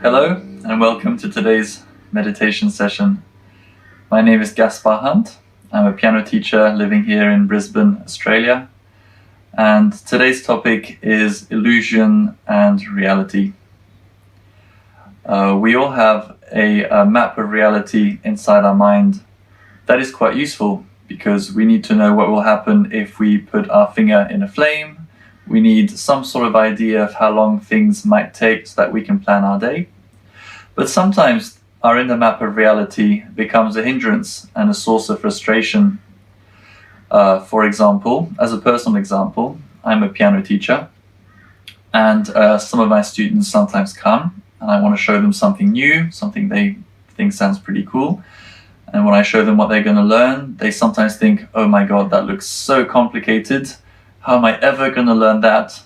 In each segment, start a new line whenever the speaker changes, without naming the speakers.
Hello and welcome to today's meditation session. My name is Gaspar Hunt. I'm a piano teacher living here in Brisbane, Australia. And today's topic is illusion and reality. We all have a map of reality inside our mind. That is quite useful because we need to know what will happen if we put our finger in a flame. We need some sort of idea of how long things might take so that we can plan our day. But sometimes our inner map of reality becomes a hindrance and a source of frustration. For example, as a personal example, I'm a piano teacher, and some of my students sometimes come and I want to show them something new, something they think sounds pretty cool. And when I show them what they're going to learn, they sometimes think, oh my God, that looks so complicated. How am I ever going to learn that?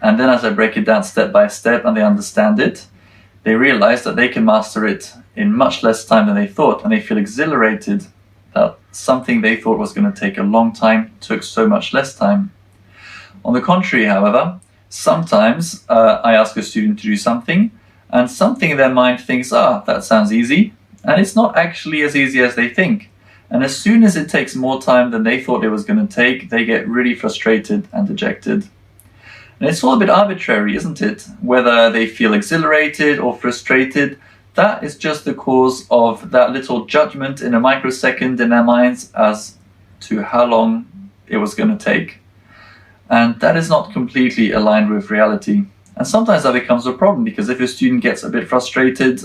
And then as I break it down step by step and they understand it, they realize that they can master it in much less time than they thought, and they feel exhilarated that something they thought was going to take a long time took so much less time. On the contrary, however, sometimes I ask a student to do something, and something in their mind thinks, that sounds easy, and it's not actually as easy as they think. And as soon as it takes more time than they thought it was going to take, they get really frustrated and dejected. And it's all a bit arbitrary, isn't it? Whether they feel exhilarated or frustrated, that is just the cause of that little judgment in a microsecond in their minds as to how long it was going to take. And that is not completely aligned with reality. And sometimes that becomes a problem, because if a student gets a bit frustrated,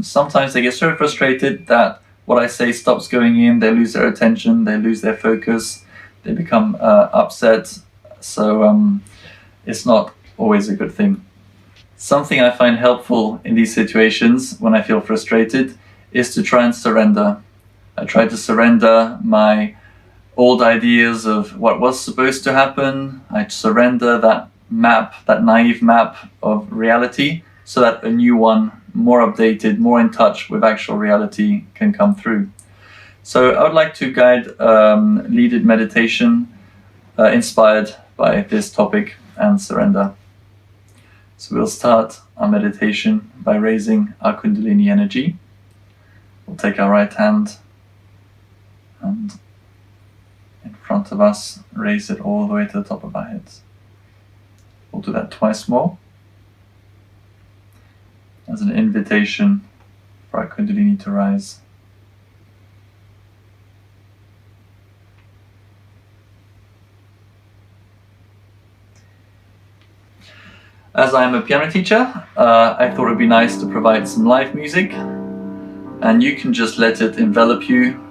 sometimes they get so frustrated that what I say stops going in, they lose their attention, they lose their focus, they become upset. So it's not always a good thing. Something I find helpful in these situations when I feel frustrated is to try and surrender. I try to surrender my old ideas of what was supposed to happen. I surrender that map, that naive map of reality, so that a new one, more updated, more in touch with actual reality, can come through. So I would like to guide leaded meditation inspired by this topic and surrender. So we'll start our meditation by raising our Kundalini energy. We'll take our right hand and in front of us, raise it all the way to the top of our heads. We'll do that twice more as an invitation for our Kundalini to rise. As I am a piano teacher, I thought it would be nice to provide some live music, and you can just let it envelop you.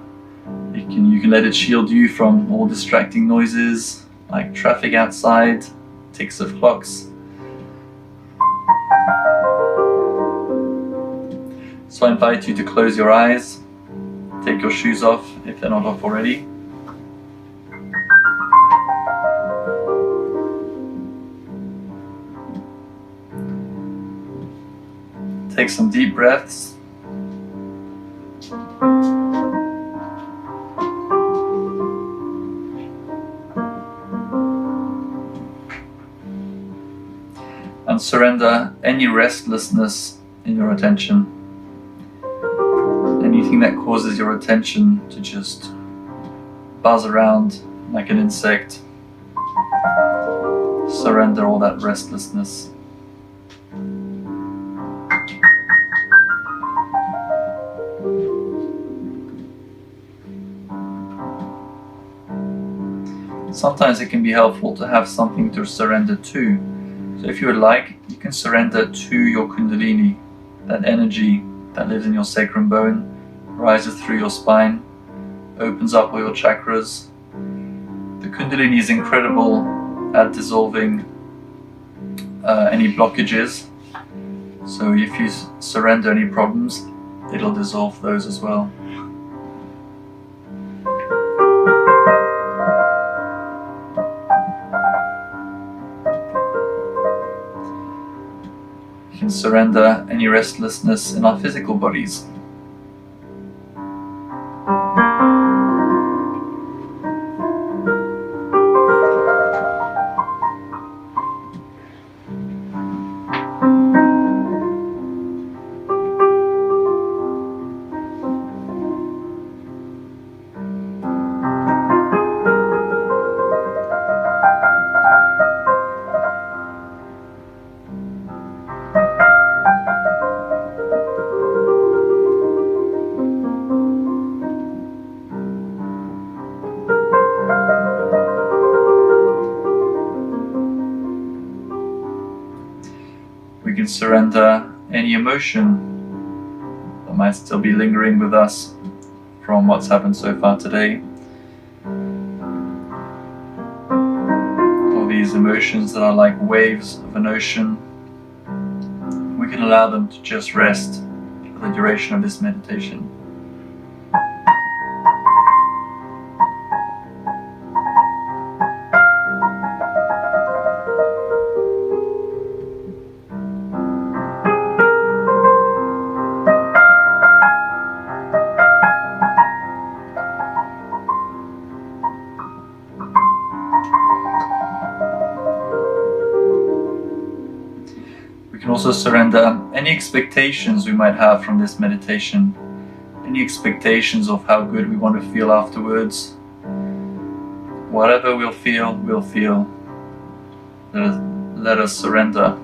You can let it shield you from all distracting noises like traffic outside, ticks of clocks. So I invite you to close your eyes, take your shoes off if they're not off already. Take some deep breaths. And surrender any restlessness in your attention. Anything that causes your attention to just buzz around like an insect. Surrender all that restlessness. Sometimes it can be helpful to have something to surrender to. So if you would like, you can surrender to your Kundalini, that energy that lives in your sacrum bone, rises through your spine, opens up all your chakras. The Kundalini is incredible at dissolving any blockages. So if you surrender any problems, it'll dissolve those as well. You can surrender any restlessness in our physical bodies. can surrender any emotion that might still be lingering with us from what's happened so far today. All these emotions that are like waves of an ocean, we can allow them to just rest for the duration of this meditation. We can also surrender any expectations we might have from this meditation, any expectations of how good we want to feel afterwards. Whatever we'll feel, we'll feel. Let us surrender.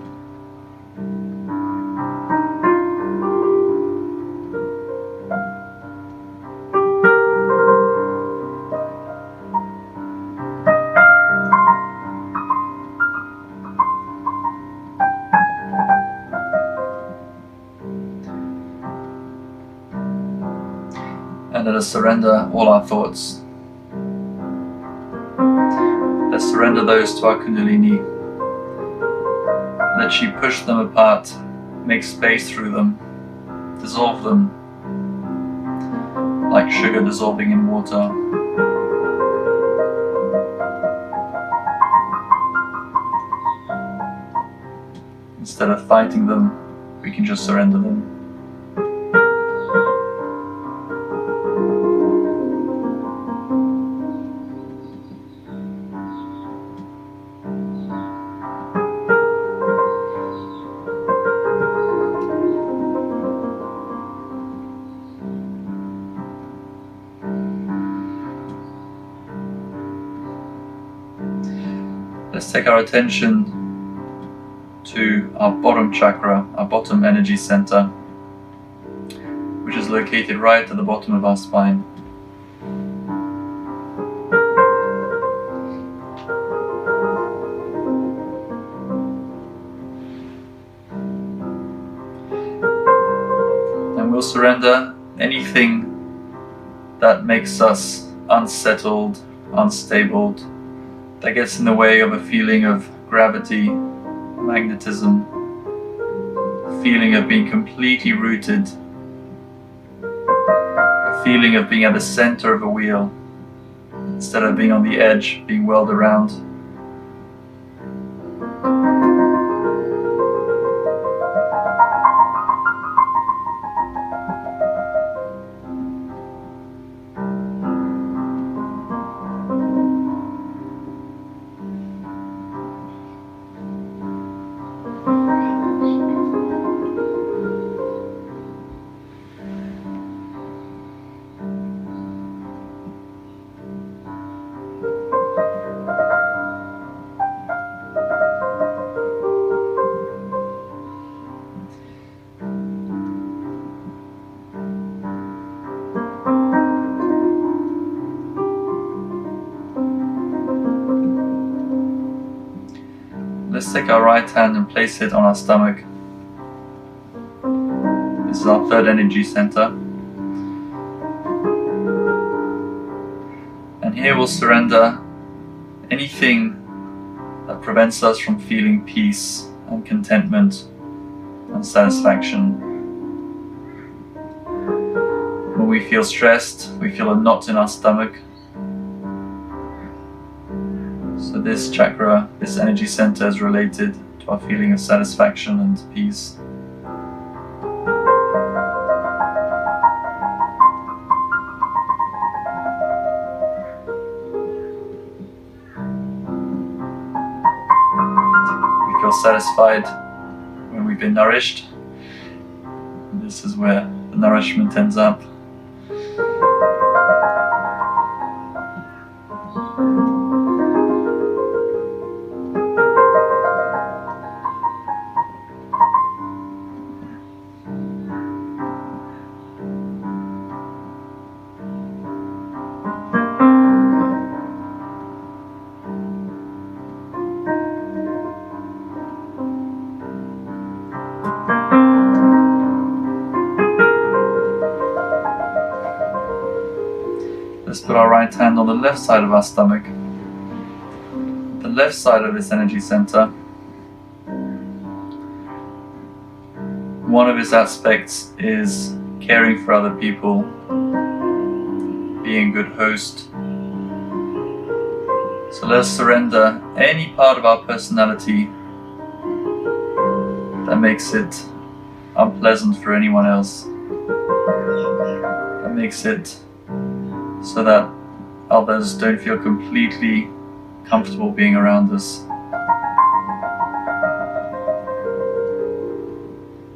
And let us surrender all our thoughts. Let's surrender those to our Kundalini. Let Shri push them apart, make space through them, dissolve them, like sugar dissolving in water. Instead of fighting them, we can just surrender them. Let's take our attention to our bottom chakra, our bottom energy center, which is located right at the bottom of our spine. And we'll surrender anything that makes us unsettled, unstable, that gets in the way of a feeling of gravity, magnetism, a feeling of being completely rooted, a feeling of being at the center of a wheel instead of being on the edge, being whirled around. Let's take our right hand and place it on our stomach. This is our third energy center. And here we'll surrender anything that prevents us from feeling peace and contentment and satisfaction. When we feel stressed, we feel a knot in our stomach. So this chakra, this energy center, is related to our feeling of satisfaction and peace. We feel satisfied when we've been nourished. This is where the nourishment ends up. put our right hand on the left side of our stomach. The left side of this energy center, one of its aspects is caring for other people, being a good host. So let us surrender any part of our personality that makes it unpleasant for anyone else, that makes it so that others don't feel completely comfortable being around us.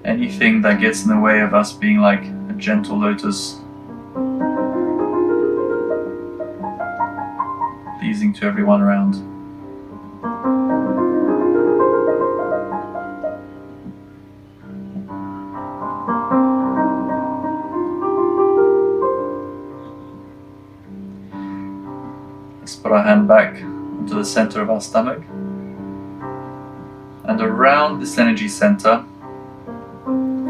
Anything that gets in the way of us being like a gentle lotus, pleasing to everyone around. Let's put our hand back into the center of our stomach, and around this energy center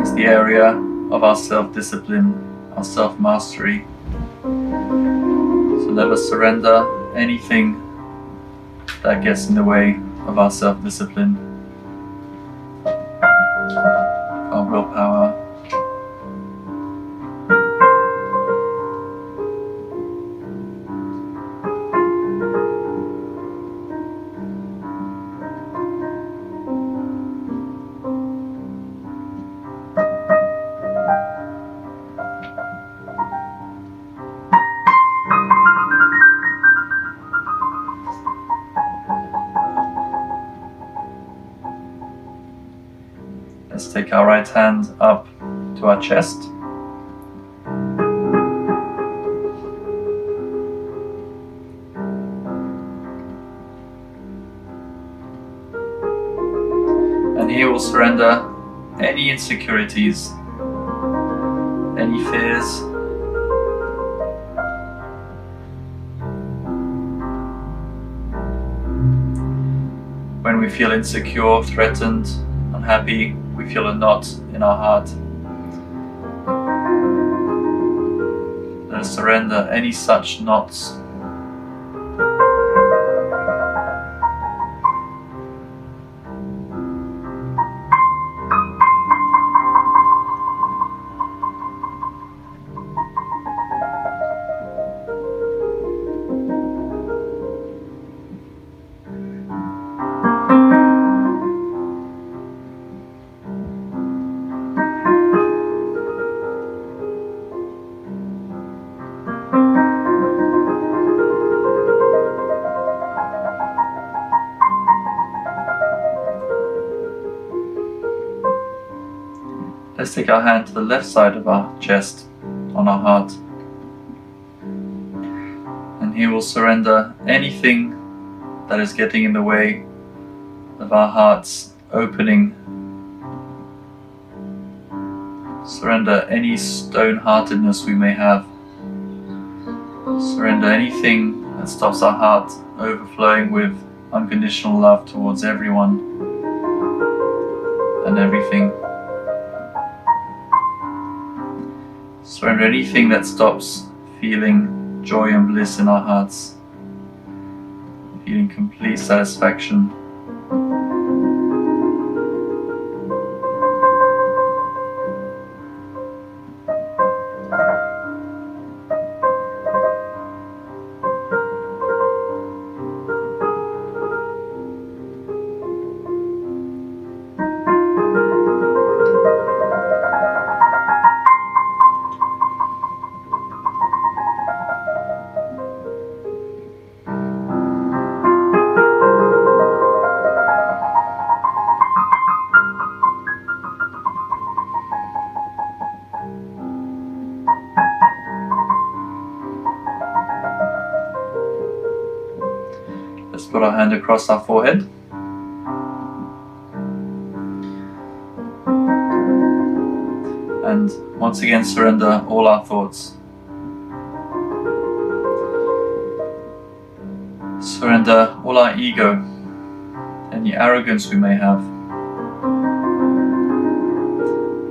is the area of our self-discipline, our self-mastery. So let us surrender anything that gets in the way of our self-discipline, our willpower. Let's take our right hand up to our chest. And here we'll surrender any insecurities, any fears, when we feel insecure, threatened, unhappy, we feel a knot in our heart. Let us surrender any such knots. Let's take our hand to the left side of our chest, on our heart. And here we'll surrender anything that is getting in the way of our hearts opening. Surrender any stone-heartedness we may have. Surrender anything that stops our heart overflowing with unconditional love towards everyone and everything. Surrender anything that stops feeling joy and bliss in our hearts, feeling complete satisfaction. Let's put our hand across our forehead. And once again surrender all our thoughts. Surrender all our ego, any arrogance we may have,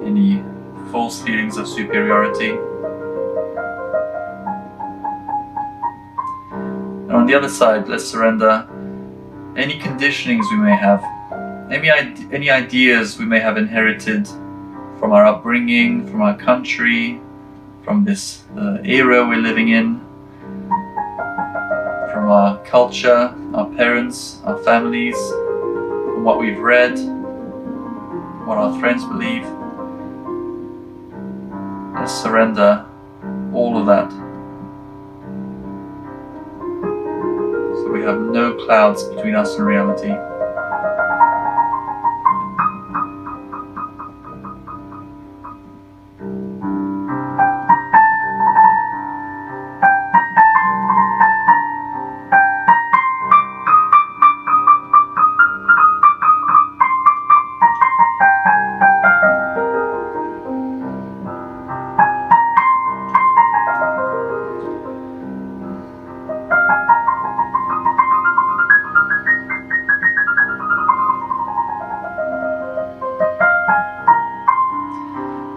any false feelings of superiority. And on the other side, let's surrender any conditionings we may have, any ideas we may have inherited from our upbringing, from our country, from this era we're living in, from our culture, our parents, our families, from what we've read, what our friends believe. Let's surrender all of that. So we have no clouds between us and reality.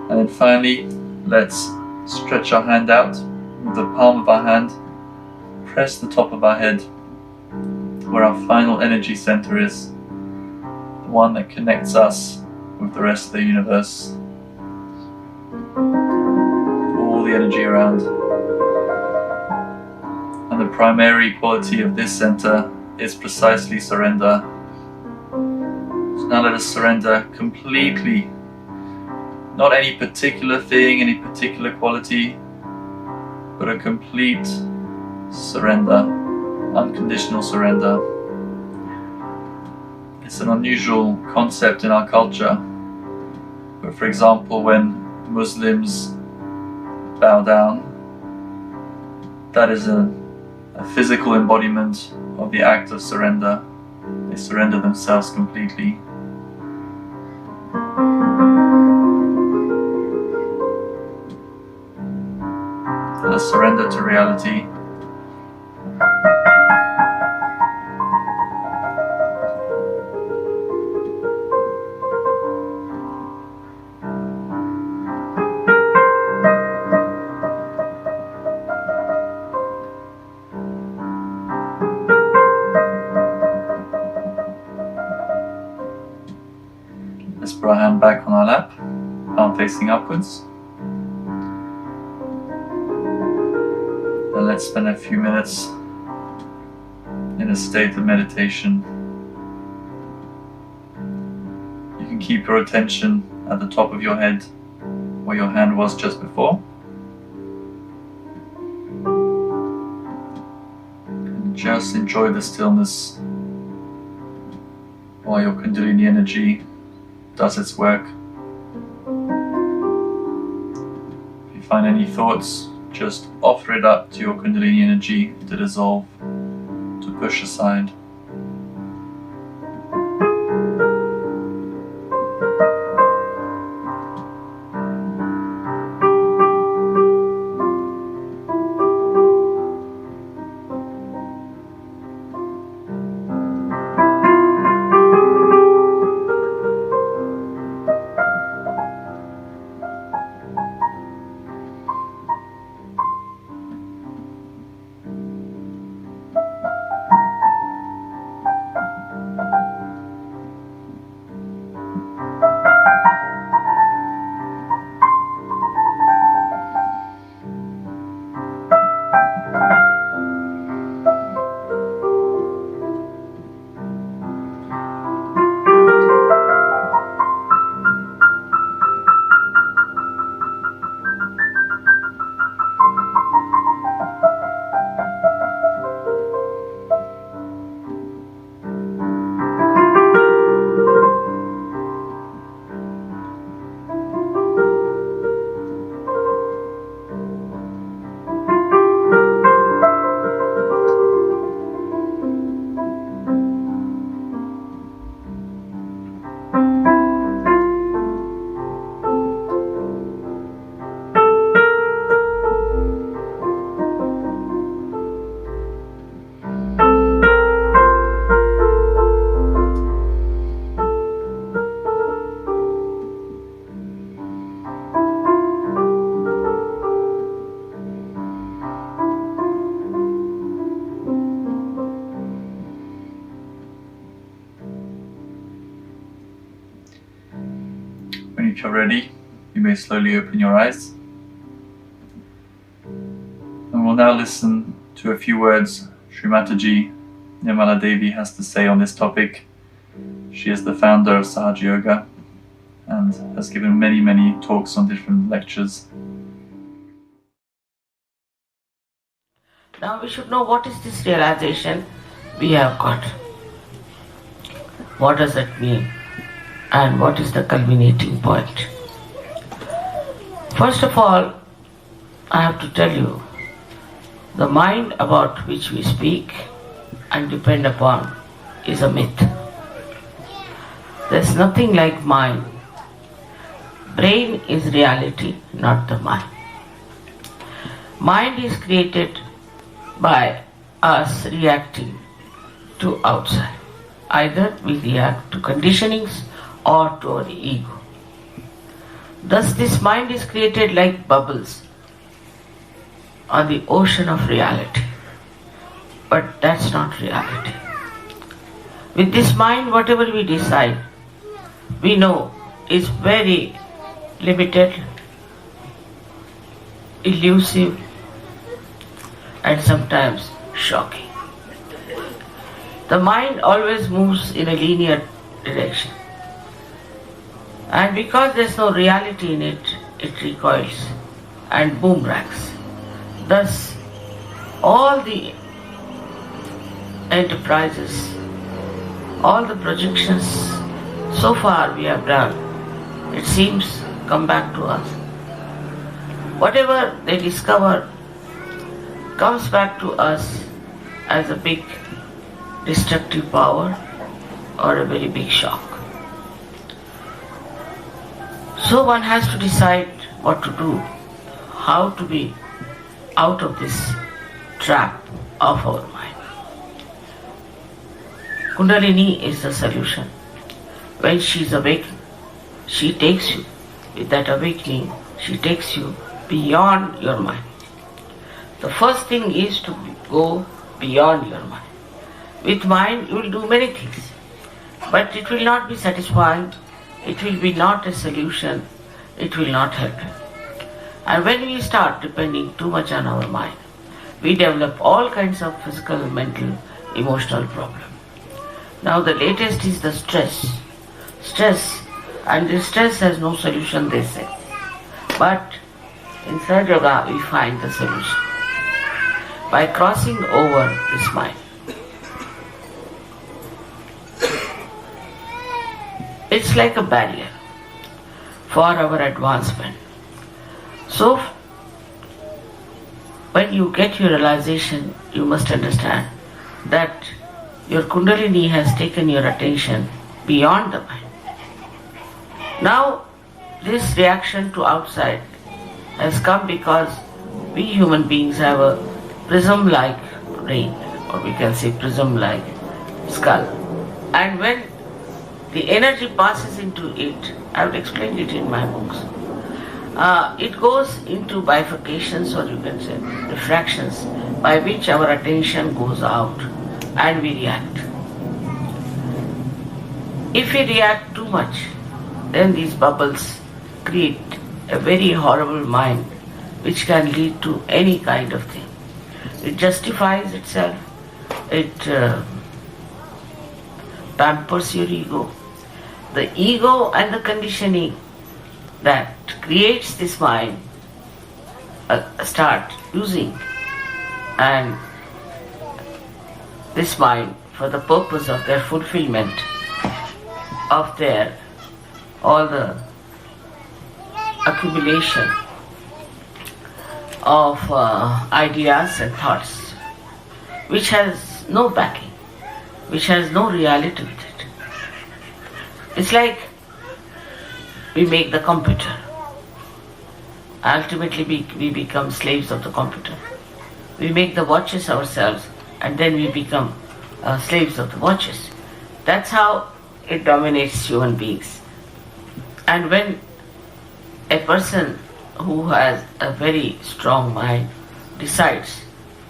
And then finally, let's stretch our hand out with the palm of our hand, press the top of our head where our final energy center is, the one that connects us with the rest of the universe, all the energy around. And the primary quality of this center is precisely surrender. So now let us surrender completely. Not any particular thing, any particular quality, but a complete surrender, unconditional surrender. It's an unusual concept in our culture, but for example, when Muslims bow down, that is a physical embodiment of the act of surrender. They surrender themselves completely. Let's surrender to reality. Let's put our hand back on our lap, palm facing upwards. And let's spend a few minutes in a state of meditation. You can keep your attention at the top of your head where your hand was just before. And just enjoy the stillness while your Kundalini energy does its work. If you find any thoughts, just offer it up to your Kundalini energy to dissolve, to push aside. you're ready, you may slowly open your eyes. And we'll now listen to a few words Shri Mataji, Nirmala Devi, has to say on this topic. She is the founder of Sahaja Yoga and has given many talks on different lectures.
Now we should know what is this realization we have got. What does that mean? And what is the culminating point? First of all, I have to tell you, the mind about which we speak and depend upon is a myth. There's nothing like mind. Brain is reality, not the mind. Mind is created by us reacting to outside. Either we react to conditionings or to our ego. Thus this mind is created like bubbles on the ocean of reality. But that's not reality. With this mind, whatever we decide, we know is very limited, elusive, and sometimes shocking. The mind always moves in a linear direction. And because there's no reality in it, it recoils and boomerangs. Thus, all the enterprises, all the projections so far we have done, it seems come back to us. Whatever they discover comes back to us as a big destructive power or a very big shock. So one has to decide what to do, how to be out of this trap of our mind. Kundalini is the solution. When she is awake, she takes you, with that awakening, she takes you beyond your mind. The first thing is to go beyond your mind. With mind, you will do many things, but it will not be satisfying, it will be not a solution, it will not help you. And when we start depending too much on our mind, we develop all kinds of physical, mental, emotional problems. Now the latest is the stress. Stress, and this stress has no solution, they say. But inside yoga we find the solution by crossing over this mind. It's like a barrier for our advancement. So, when you get your realization, you must understand that your Kundalini has taken your attention beyond the mind. Now, this reaction to outside has come because we human beings have a prism-like brain, or we can say prism-like skull. And when the energy passes into it, I have explained it in my books, it goes into bifurcations, or you can say refractions, by which our attention goes out and we react. If we react too much, then these bubbles create a very horrible mind which can lead to any kind of thing. It justifies itself, it pampers your ego. The ego and the conditioning that creates this mind start using and this mind for the purpose of their fulfillment of their all the accumulation of ideas and thoughts which has no backing, which has no reality with it. It's like we make the computer. Ultimately we become slaves of the computer. We make the watches ourselves and then we become slaves of the watches. That's how it dominates human beings. And when a person who has a very strong mind decides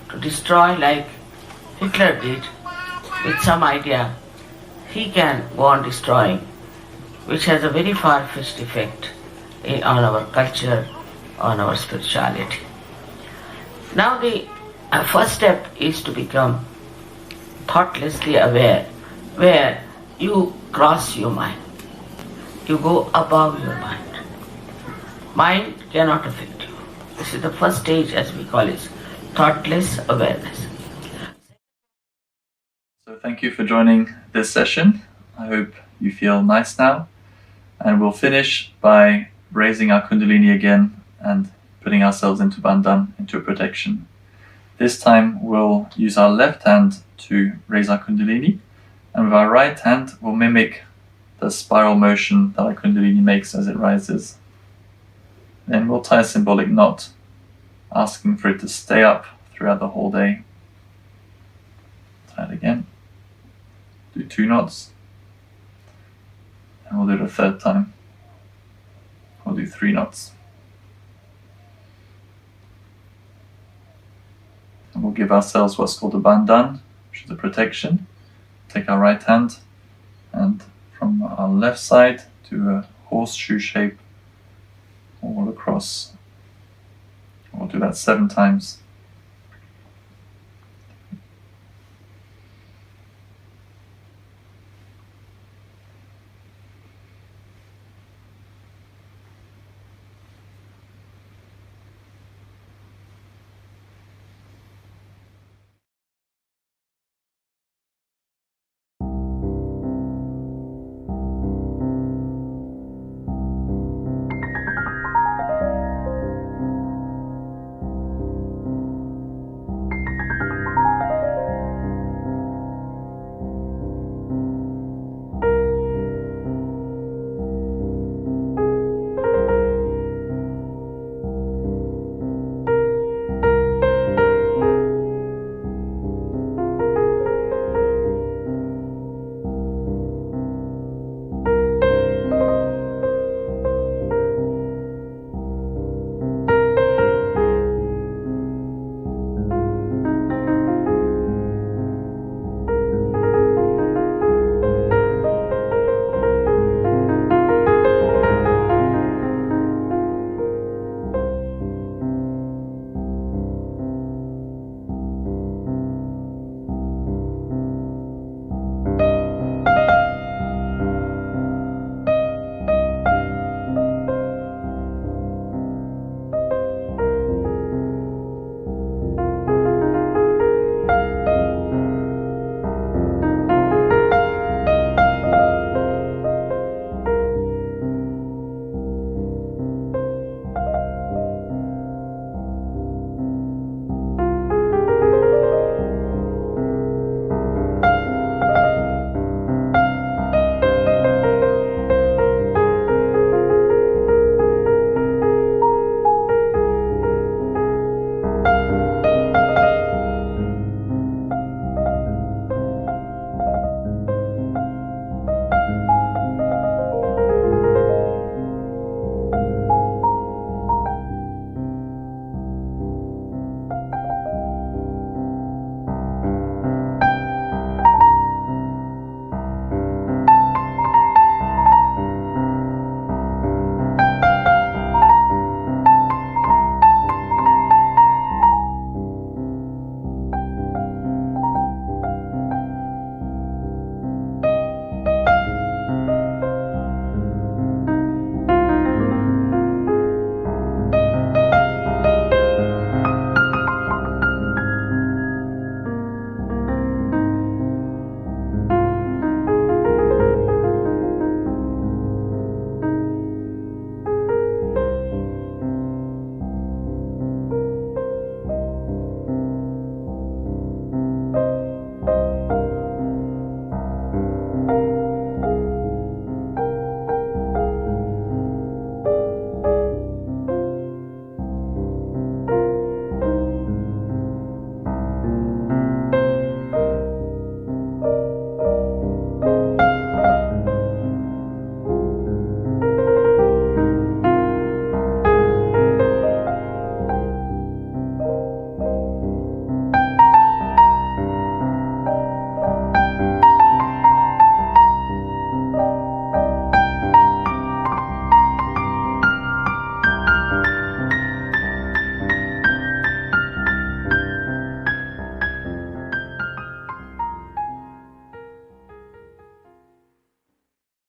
to destroy like Hitler did with some idea, he can go on destroying, which has a very far-fetched effect on our culture, on our spirituality. Now the first step is to become thoughtlessly aware, where you cross your mind. You go above your mind. Mind cannot affect you. This is the first stage, as we call it, thoughtless awareness.
So thank you for joining this session. I hope you feel nice now. And we'll finish by raising our Kundalini again and putting ourselves into Bandhan, into a protection. This time we'll use our left hand to raise our Kundalini, and with our right hand we'll mimic the spiral motion that our Kundalini makes as it rises. Then we'll tie a symbolic knot, asking for it to stay up throughout the whole day. Tie it again. Do 2 knots. And we'll do it a third time. We'll do 3 knots. And we'll give ourselves what's called a bandhan, which is a protection. Take our right hand and from our left side do a horseshoe shape all across. We'll do that 7 times.